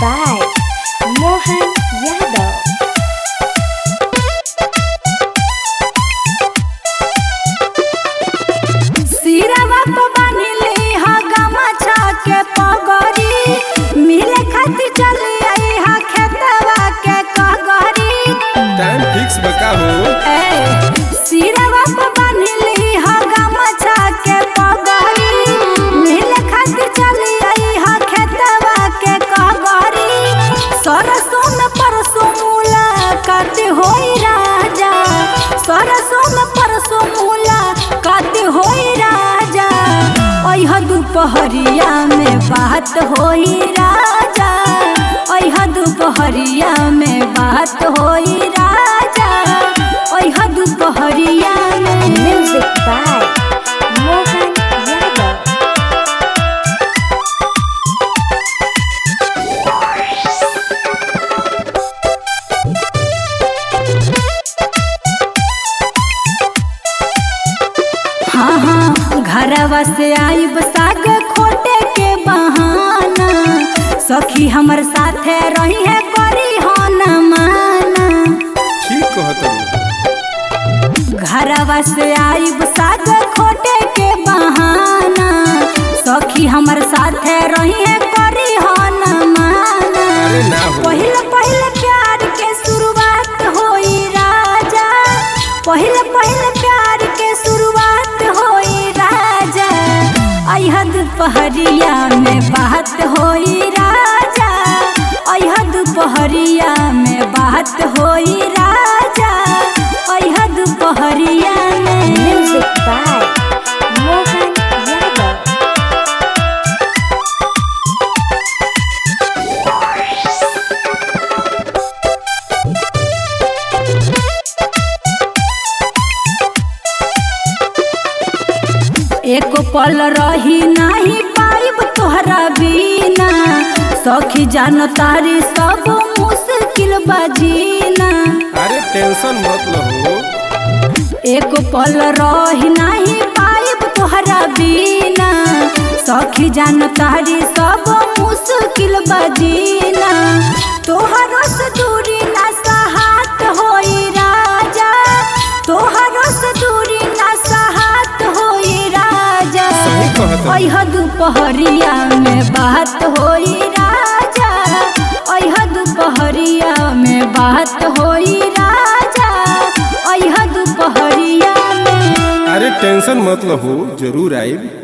by Mohan Yadav. सिरवा तो बांधिले हा गमछा के पगड़ी, मिले खातिर चली आई हा खेतवा के कगड़ी। टाइम फिक्स बका हो। सिरवा तो बांधिले हा गमछा के पगड़ी, मिले खातिर चली आई हा खेतवा के कगड़ी। सरसों में परसों मुलाकात होई राजा, सरसों में परसों मुलाकात होई राजा। ओह दुपहरिया में बात होई राजा, ओह दुपहरिया में बात होई राजा, ओह दुपहरिया में। Music by Mohan Yadav. हाँ हाँ घरवा से आइब साग खोटे के बहाना, सखी हमर साथे रही है करी हो न माना। ठीक कहत हो। घरवा से आइब साग खोटे के बहाना, सखी हमर साथे रही है करी हो न माना। अरे ना हो। पहले पहले प्यार के शुरुआत होई राजा, पहले पहले प्यार के शुरुआत होई राजा। अह दुपहरिया में बात होई राजा, अह दुपहरिया में बात होई राजा, अह दुपहरिया में। Music by Mohan Yadav. एक पल रही नहीं पाइब तोहरा बिना, सखी जानो तारी सब मुश्किल बजीना। अरे टेंशन मत लो। एक पल रही नहीं पाइब तोहरा बिना, सखी जानो तारी सब मुश्किल बजीना। तोहरो से दूरी ना सहात होई राजा, तोहरो से दूरी ना सहात होई राजा। सही कहत हो। अह दुपहरिया में बात होई राजा, अह दुपहरिया में बात होई राजा, अह दुपहरिया में। अरे टेंशन मत लो, जरूर आइब।